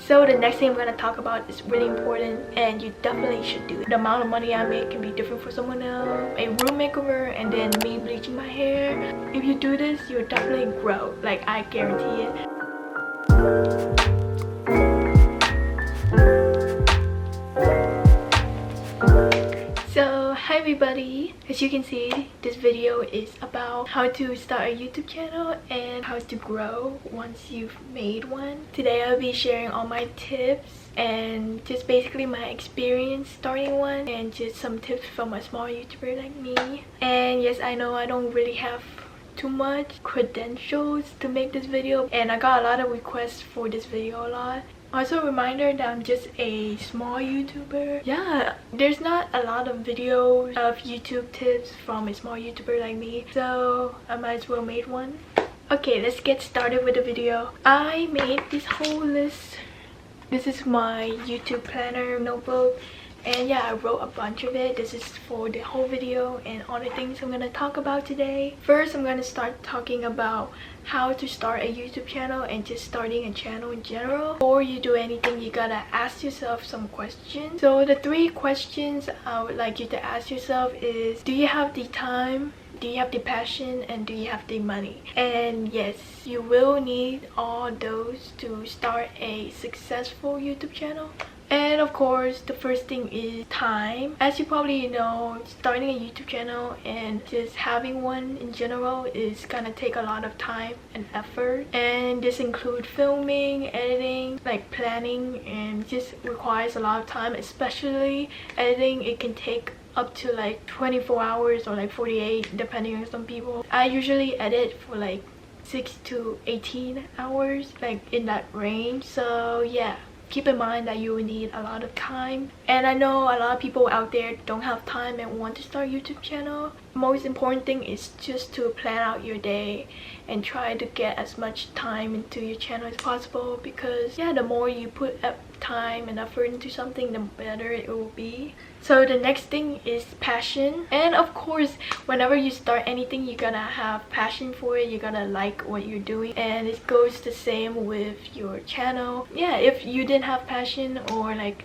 So the next thing I'm gonna talk about is really important, and you definitely should do it. The amount of money I make can be different for someone else. A room makeover and then me bleaching my hair. If you do this, you'll definitely grow. Like, I guarantee it. So hi everybody, as you can see, this video is about how to start a YouTube channel and how to grow once you've made one. Today I'll be sharing all my tips and just basically my experience starting one, and just some tips from a small YouTuber like me. And yes, I know I don't really have too much credentials to make this video, and I got a lot of requests for this video a lot. Also, a reminder that I'm just a small YouTuber. Yeah, there's not a lot of videos of YouTube tips from a small YouTuber like me, so I might as well make one. Okay, let's get started with the video. I made this whole list. This is my YouTube planner notebook, and yeah, I wrote a bunch of it. This is for the whole video and all the things I'm gonna talk about today. First, I'm gonna start talking about how to start a YouTube channel and just starting a channel in general. Before you do anything, you gotta ask yourself some questions. So the 3 questions I would like you to ask yourself is, do you have the time? Do you have the passion? And do you have the money? And yes, you will need all those to start a successful YouTube channel. And of course, the first thing is time. As you probably know, starting a YouTube channel and just having one in general is gonna take a lot of time and effort. And this includes filming, editing, like planning, and just requires a lot of time. Especially editing, it can take up to like 24 hours or like 48 depending on some people. I usually edit for like 6 to 18 hours, like in that range. So yeah, keep in mind that you will need a lot of time. And I know a lot of people out there don't have time and want to start a YouTube channel. Most important thing is just to plan out your day and try to get as much time into your channel as possible, because yeah, the more you put time and effort into something, the better it will be. So the next thing is passion. And of course, whenever you start anything, you gotta have passion for it. You gotta like what you're doing, and it goes the same with your channel. Yeah, if you didn't have passion or like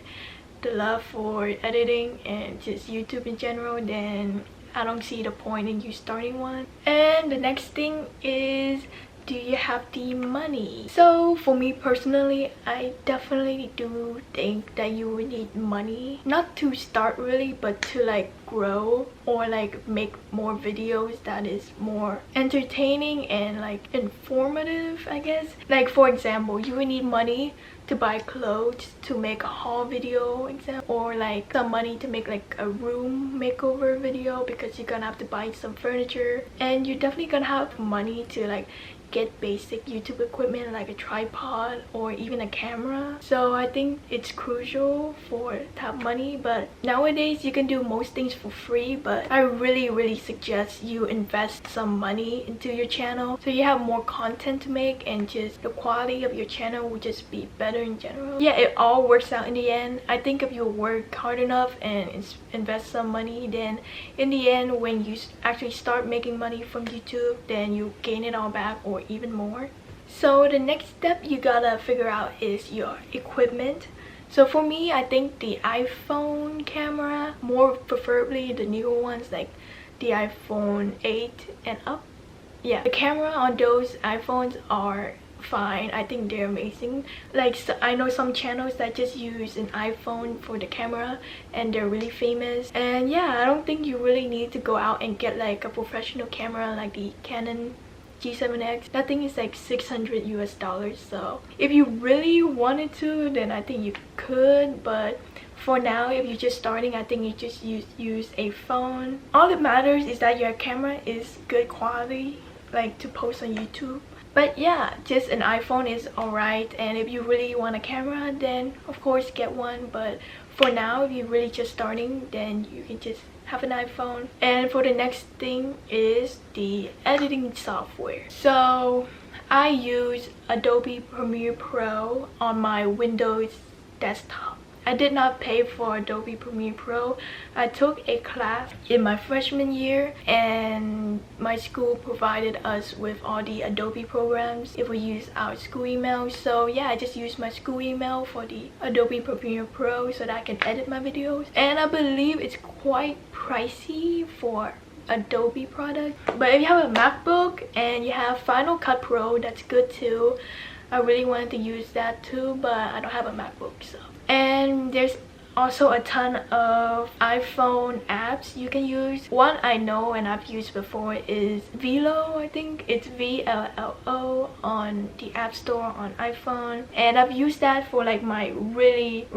the love for editing and just YouTube in general, then I don't see the point in you starting one. And the next thing is, do you have the money? So for me personally, I definitely do think that you would need money, not to start really, but to like grow or like make more videos that is more entertaining and like informative, I guess. Like for example, you would need money to buy clothes to make a haul video, or like some money to make like a room makeover video, because you're gonna have to buy some furniture. And you're definitely gonna have money to like get basic YouTube equipment like a tripod or even a camera. So I think it's crucial to have money. But nowadays you can do most things for free, but I really suggest you invest some money into your channel so you have more content to make, and just the quality of your channel will just be better in general. Yeah, it all works out in the end. I think if you work hard enough and invest some money, then in the end, when you actually start making money from YouTube, then you gain it all back or even more. So the next step you gotta figure out is your equipment. So for me, I think the iPhone camera, more preferably the newer ones like the iPhone 8 and up. Yeah, the camera on those iPhones are fine. I think they're amazing. Like, so I know some channels that just use an iPhone for the camera and they're really famous. And yeah, I don't think you really need to go out and get like a professional camera like the Canon G7X. That thing is like $600 US. So if you really wanted to, then I think you could, but for now, if you're just starting, I think you just use a phone. All that matters is that your camera is good quality, like to post on YouTube. But yeah, just an iPhone is alright. And if you really want a camera, then of course get one. But for now, if you're really just starting, then you can just have an iPhone. And for the next thing is the editing software. So I use Adobe Premiere Pro on my Windows desktop. I did not pay for Adobe Premiere Pro. I took a class in my freshman year and my school provided us with all the Adobe programs if we use our school email. So yeah, I just used my school email for the Adobe Premiere Pro so that I can edit my videos. And I believe it's quite pricey for Adobe product. But if you have a MacBook and you have Final Cut Pro, that's good too. I really wanted to use that too, but I don't have a MacBook, so. And there's also a ton of iPhone apps you can use. One I know and I've used before is Velo. I think it's VLLO on the App Store on iPhone, and I've used that for like my really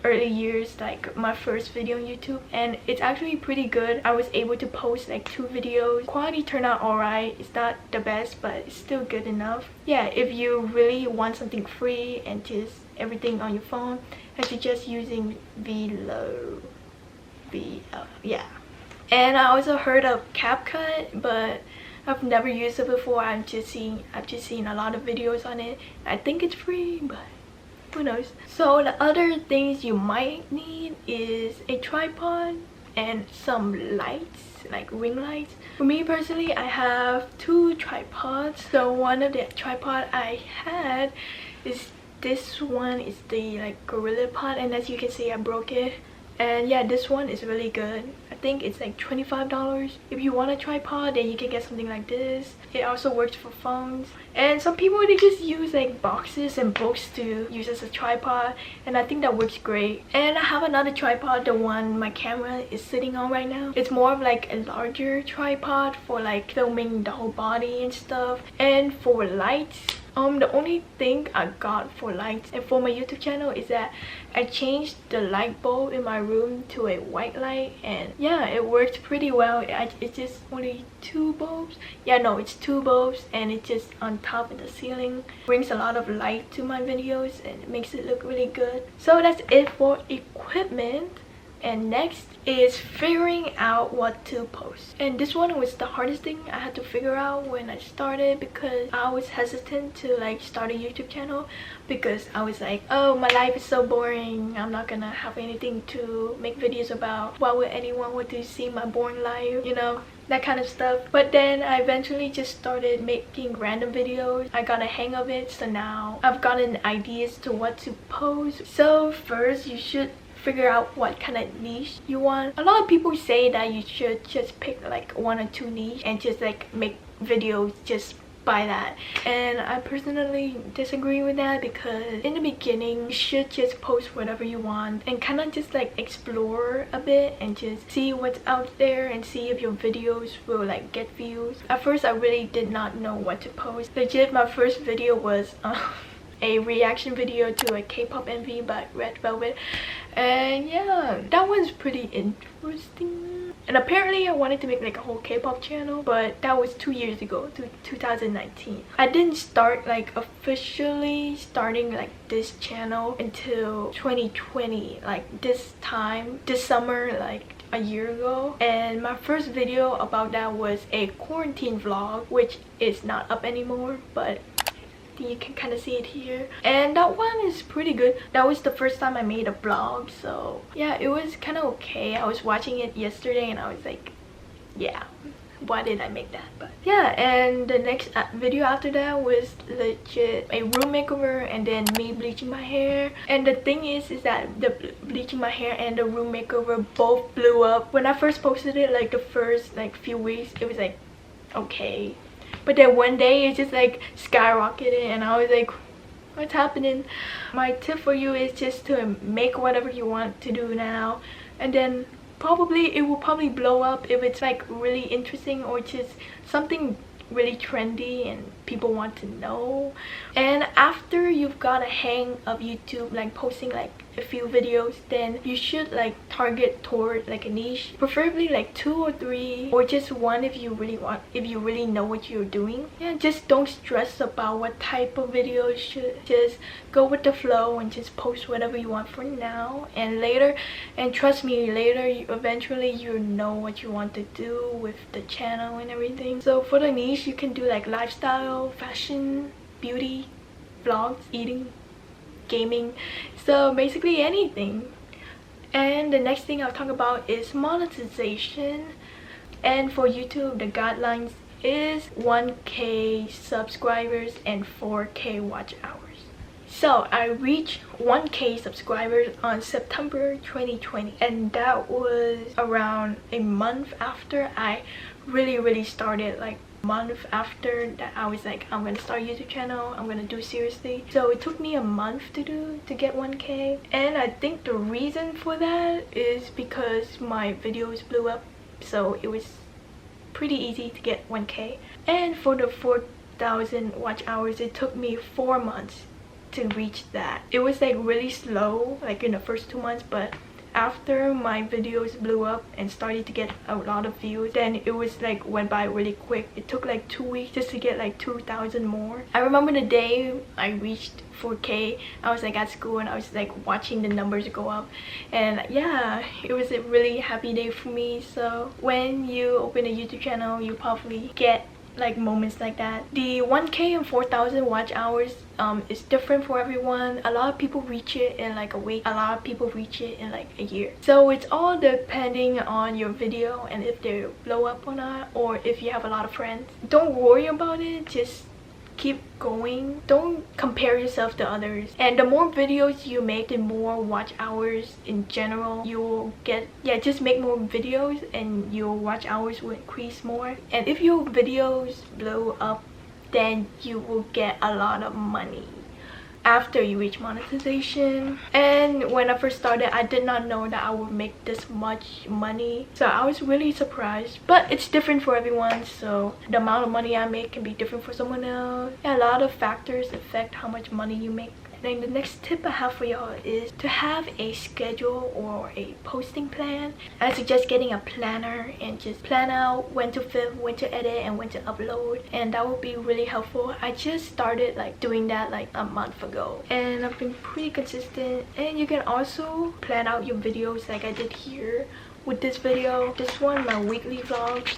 early years, like my first video on YouTube, and it's actually pretty good. I was able to post like 2 videos. Quality turned out alright. It's not the best, but it's still good enough. Yeah, if you really want something free and just everything on your phone, I suggest using Velo. Yeah. And I also heard of CapCut, but I've never used it before. I've just seen a lot of videos on it. I think it's free, but who knows. So the other things you might need is a tripod and some lights, like ring lights. For me personally, I have 2 tripods. So one of the tripod I had is this one. Is the like Gorilla Pod, and as you can see I broke it. And yeah, this one is really good. I think it's like $25. If you want a tripod, then you can get something like this. It also works for phones. And some people, they just use like boxes and books to use as a tripod, and I think that works great. And I have another tripod, the one my camera is sitting on right now. It's more of like a larger tripod for like filming the whole body and stuff. And for lights, the only thing I got for lights and for my YouTube channel is that I changed the light bulb in my room to a white light, and yeah, it worked pretty well. It's just only 2 bulbs. Yeah, no, it's 2 bulbs, and it's just on top of the ceiling. Brings a lot of light to my videos and it makes it look really good. So that's it for equipment. And next is figuring out what to post. And this one was the hardest thing I had to figure out when I started, because I was hesitant to like start a YouTube channel, because I was like, oh, my life is so boring, I'm not gonna have anything to make videos about. Why would anyone want to see my boring life, you know, that kind of stuff. But then I eventually just started making random videos. I got a hang of it, so now I've gotten ideas to what to post. So first, you should figure out what kind of niche you want. A lot of people say that you should just pick like 1 or 2 niche and just like make videos just by that, and I personally disagree with that, because in the beginning you should just post whatever you want and kind of just like explore a bit and just see what's out there and see if your videos will like get views. At first I really did not know what to post. Legit, my first video was a reaction video to a K-pop MV by Red Velvet, and yeah, that was pretty interesting. And apparently I wanted to make like a whole K-pop channel, but that was 2 years ago, 2019. I didn't start like officially starting like this channel until 2020, like this summer, like a year ago. And my first video about that was a quarantine vlog, which is not up anymore, but you can kind of see it here, and that one is pretty good. That was the first time I made a vlog, so yeah, it was kind of okay. I was watching it yesterday and I was like, yeah, why did I make that? But yeah, and the next video after that was legit a room makeover and then me bleaching my hair. And the thing is that the bleaching my hair and the room makeover both blew up. When I first posted it, like the first like few weeks, it was like okay, but then one day it just like skyrocketed and I was like, what's happening? My tip for you is just to make whatever you want to do now, and then it will probably blow up if it's like really interesting or just something really trendy and people want to know. And after you've got a hang of YouTube, like posting like a few videos, then you should like target toward like a niche, preferably like 2 or 3, or just 1 if you really know what you're doing. Yeah, just don't stress about what type of videos. Should just go with the flow and just post whatever you want for now, and later, and trust me, later eventually you know what you want to do with the channel and everything. So for the niche, you can do like lifestyle, fashion, beauty, vlogs, eating, gaming, so basically anything. And the next thing I'll talk about is monetization. And for YouTube, the guidelines is 1K subscribers and 4K watch hours. So I reached 1K subscribers on September 2020, and that was around a month after I really started. Like month after that, I was like, I'm gonna start a YouTube channel, I'm gonna do it seriously. So it took me a month to get 1K, and I think the reason for that is because my videos blew up, so it was pretty easy to get 1K. And for the 4,000 watch hours, it took me 4 months to reach that. It was like really slow, like in the first 2 months, but after my videos blew up and started to get a lot of views, then it was like went by really quick. It took like 2 weeks just to get like 2,000 more. I remember the day I reached 4K, I was like at school and I was like watching the numbers go up, and yeah, it was a really happy day for me. So when you open a YouTube channel, you probably get like moments like that. The 1K and 4,000 watch hours is different for everyone. A lot of people reach it in like a week, a lot of people reach it in like a year. So it's all depending on your video and if they blow up or not, or if you have a lot of friends. Don't worry about it, just keep going. Don't compare yourself to others, and the more videos you make, the more watch hours in general you will get. Yeah, just make more videos and your watch hours will increase more. And if your videos blow up, then you will get a lot of money after you reach monetization. And when I first started, I did not know that I would make this much money, so I was really surprised. But it's different for everyone, so the amount of money I make can be different for someone else. Yeah, a lot of factors affect how much money you make. Then the next tip I have for y'all is to have a schedule or a posting plan. I suggest getting a planner and just plan out when to film, when to edit, and when to upload, and that would be really helpful. I just started like doing that like a month ago, and I've been pretty consistent. And you can also plan out your videos like I did here with this video. This one, my weekly vlog.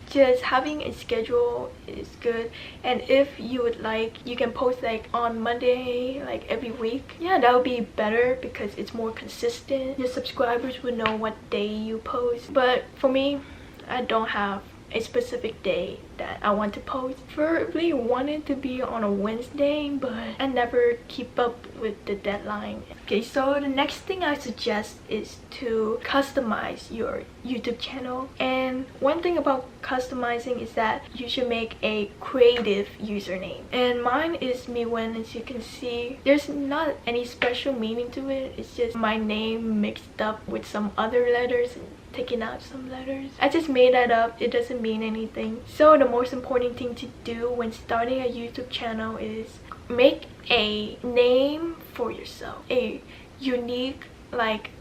Just having a schedule is good, and if you would like, you can post like on Monday like every week. Yeah, that would be better because it's more consistent. Your subscribers would know what day you post. But for me, I don't have a specific day that I want to post. Preferably wanted to be on a Wednesday, but I never keep up with the deadline. Okay, so the next thing I suggest is to customize your YouTube channel. And one thing about customizing is that you should make a creative username, and mine is 𝐸𝐻. As you can see, there's not any special meaning to it. It's just my name mixed up with some other letters and taking out some letters. I just made that up. It doesn't mean anything. So the most important thing to do when starting a YouTube channel is make a name for yourself, a unique, like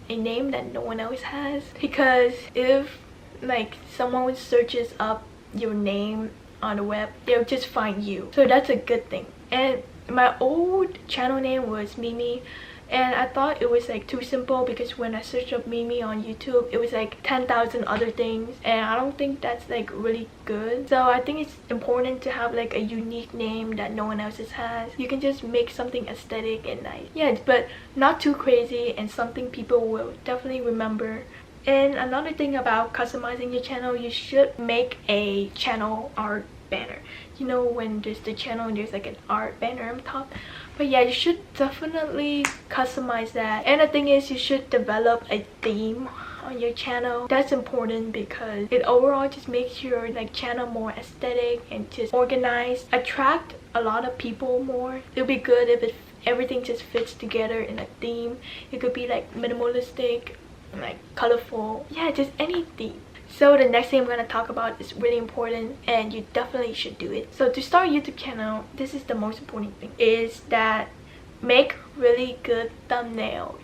a name that no one else has. Because if like someone searches up your name on the web, they'll just find you, so that's a good thing. And my old channel name was 𝐸𝐻, and I thought it was like too simple, because when I searched up 𝐸𝐻 on YouTube, it was like 10,000 other things, and I don't think that's like really good. So I think it's important to have like a unique name that no one else has. You can just make something aesthetic and nice, yeah, but not too crazy, and something people will definitely remember. And another thing about customizing your channel, you should make a channel art banner. You know, when there's the channel and there's like an art banner on top. But yeah, you should definitely customize that. And the thing is, you should develop a theme on your channel. That's important because it overall just makes your like channel more aesthetic and just organized, attract a lot of people more. It'll be good if everything just fits together in a theme. It could be like minimalistic, like colorful, yeah, just any theme. So the next thing I'm going to talk about is really important, and you definitely should do it. So to start a YouTube channel, this is the most important thing, is that make really good thumbnails.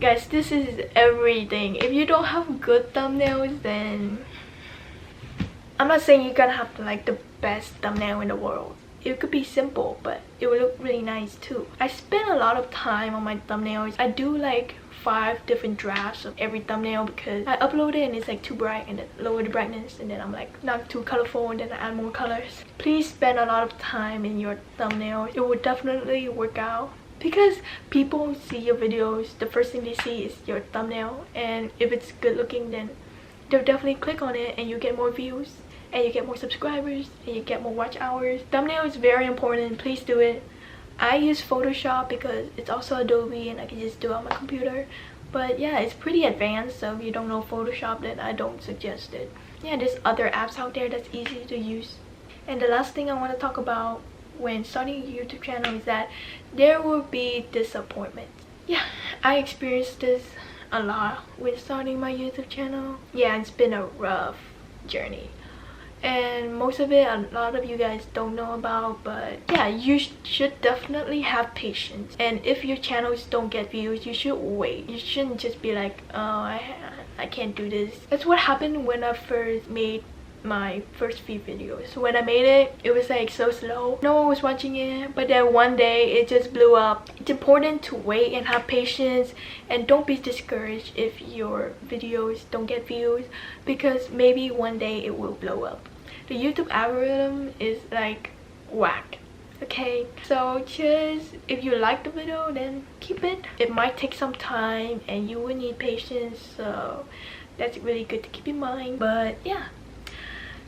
Guys, this is everything. If you don't have good thumbnails, then I'm not saying you're gonna have like the best thumbnail in the world. it could be simple, but it would look really nice too. I spend a lot of time on my thumbnails. I do like 5 different drafts of every thumbnail because I upload it and it's like too bright, and then lower the brightness, and then I'm like not too colorful, and then I add more colors. Please spend a lot of time in your thumbnails. It will definitely work out because people see your videos, the first thing they see is your thumbnail, and if it's good looking, then they'll definitely click on it and you get more views and you get more subscribers and you get more watch hours. Thumbnail is very important. Please do it. I use Photoshop because it's also Adobe and I can just do it on my computer, but yeah, it's pretty advanced, so if you don't know Photoshop, then I don't suggest it. Yeah, there's other apps out there that's easy to use. And the last thing I want to talk about when starting a YouTube channel is that there will be disappointment. Yeah, I experienced this a lot when starting my YouTube channel. Yeah, it's been a rough journey, and most of it a lot of you guys don't know about, but yeah, you should definitely have patience. And if your channels don't get views, you should wait. You shouldn't just be like, oh, I can't do this. That's what happened when I first made my first few videos. When I made it was like so slow, no one was watching it, but then one day it just blew up. It's important to wait and have patience, and don't be discouraged if your videos don't get views, because maybe one day it will blow up. The YouTube algorithm is like whack. Okay, so just if you like the video, then keep it. It might take some time and you will need patience, so that's really good to keep in mind. But yeah,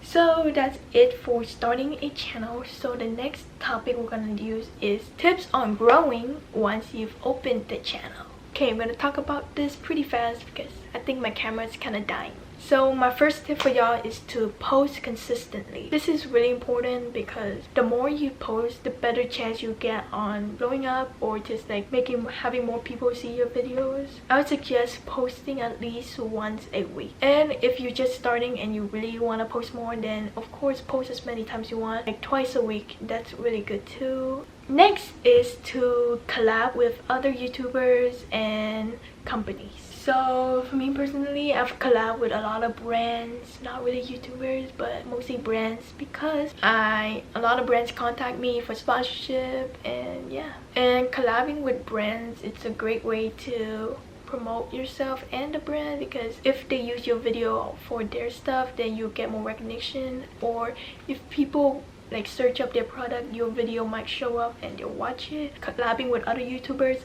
so that's it for starting a channel. So the next topic we're gonna use is tips on growing once you've opened the channel. Okay, I'm gonna talk about this pretty fast because I think my camera is kind of dying. So my first tip for y'all is to post consistently. This is really important because the more you post, the better chance you get on blowing up or just like having more people see your videos. I would suggest posting at least once a week. And if you're just starting and you really want to post more, then of course post as many times you want, like twice a week. That's really good too. Next is to collab with other YouTubers and companies. So for me personally, I've collabed with a lot of brands, not really YouTubers, but mostly brands, because a lot of brands contact me for sponsorship, and yeah. And collabing with brands, it's a great way to promote yourself and the brand, because if they use your video for their stuff, then you get more recognition. Or if people like search up their product, your video might show up and they'll watch it. Collabing with other YouTubers,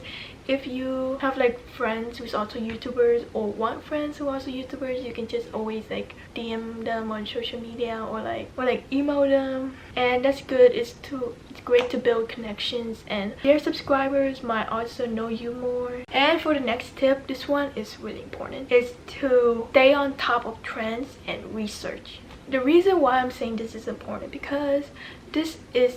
if you have like friends who's also YouTubers or want friends who are also YouTubers, you can just always like DM them on social media or like email them, and that's good. It's great to build connections, and their subscribers might also know you more. And for the next tip, this one is really important, is to stay on top of trends and research. The reason why I'm saying this is important, because this is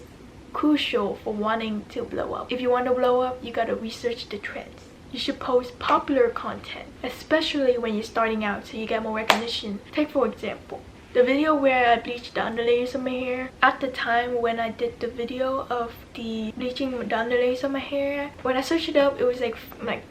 crucial for wanting to blow up. If you want to blow up, you gotta research the trends. You should post popular content, especially when you're starting out, so you get more recognition. Take for example, the video where I bleached the underlayers of my hair. At the time when I did the video of the bleaching the underlayers of my hair, when I searched it up, it was like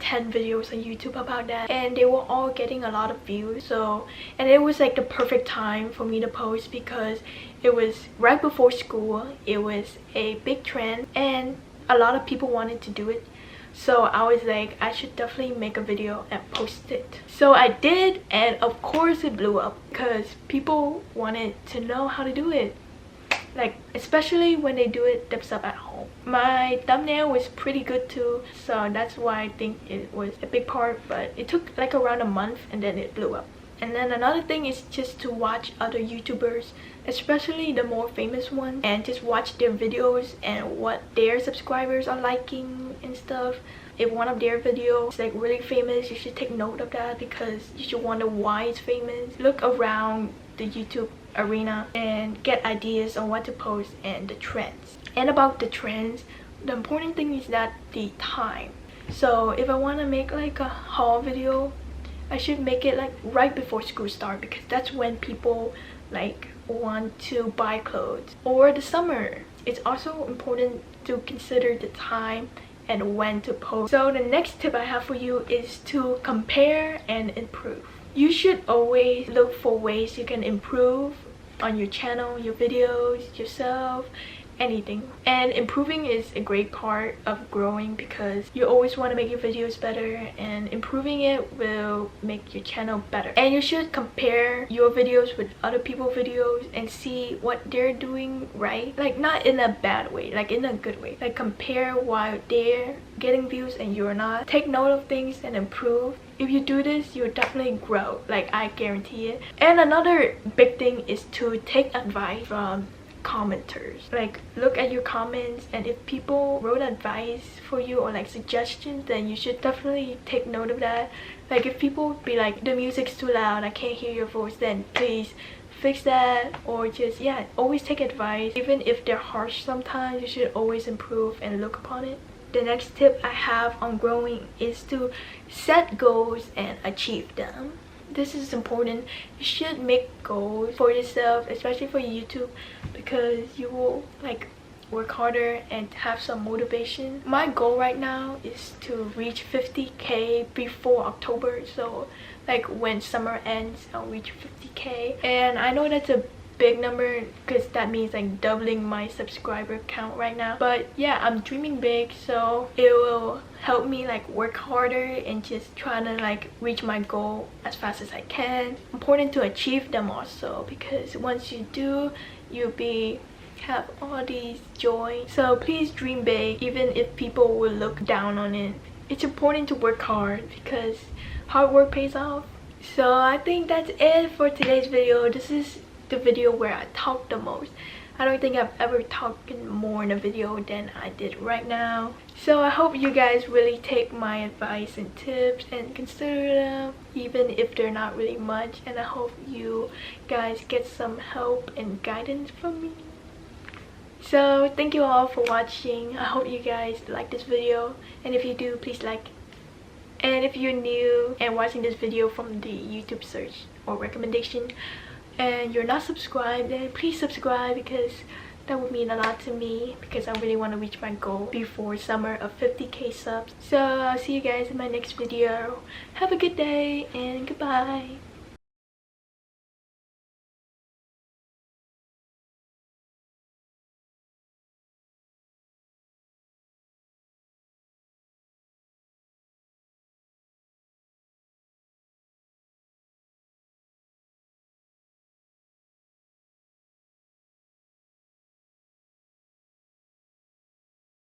10 videos on YouTube about that, and they were all getting a lot of views. So, and it was like the perfect time for me to post because it was right before school. It was a big trend and a lot of people wanted to do it. So I was like, I should definitely make a video and post it. So I did, and of course it blew up because people wanted to know how to do it. Like, especially when they do it themselves at home. My thumbnail was pretty good too, so that's why I think it was a big part, but it took like around a month and then it blew up. And then another thing is just to watch other YouTubers, especially the more famous ones, and just watch their videos and what their subscribers are liking and stuff. If one of their videos is like really famous, you should take note of that because you should wonder why it's famous. Look around the YouTube arena and get ideas on what to post and the trends. And about the trends, the important thing is that the time. So if I want to make like a haul video, I should make it like right before school start, because that's when people like want to buy clothes, or the summer. It's also important to consider the time and when to post. So the next tip I have for you is to compare and improve. You should always look for ways you can improve on your channel, your videos, yourself, anything. And improving is a great part of growing because you always want to make your videos better, and improving it will make your channel better. And you should compare your videos with other people's videos and see what they're doing right, like not in a bad way, like in a good way. Like compare why they're getting views and you're not. Take note of things and improve. If you do this, you'll definitely grow, like I guarantee it. And another big thing is to take advice from commenters. Like look at your comments, and if people wrote advice for you or like suggestions, then you should definitely take note of that. Like if people be like, the music's too loud, I can't hear your voice, then please fix that. Or just, yeah, always take advice. Even if they're harsh sometimes, you should always improve and look upon it. The next tip I have on growing is to set goals and achieve them. This is important. You should make goals for yourself, especially for YouTube, because you will like work harder and have some motivation. My goal right now is to reach 50k before October, so like when summer ends I'll reach 50k. And I know that's a big number because that means like doubling my subscriber count right now, but yeah, I'm dreaming big, so it will help me like work harder and just trying to like reach my goal as fast as I can. Important to achieve them also, because once you do, you'll have all these joy. So please dream big, even if people will look down on it. It's important to work hard because hard work pays off. So I think that's it for today's video. This is the video where I talk the most. I don't think I've ever talked more in a video than I did right now. So I hope you guys really take my advice and tips and consider them, even if they're not really much. And I hope you guys get some help and guidance from me. So thank you all for watching. I hope you guys like this video, and if you do, please like. And if you're new and watching this video from the YouTube search or recommendation and you're not subscribed, then please subscribe, because that would mean a lot to me, because I really want to reach my goal before summer of 50k subs. So I'll see you guys in my next video. Have a good day and goodbye.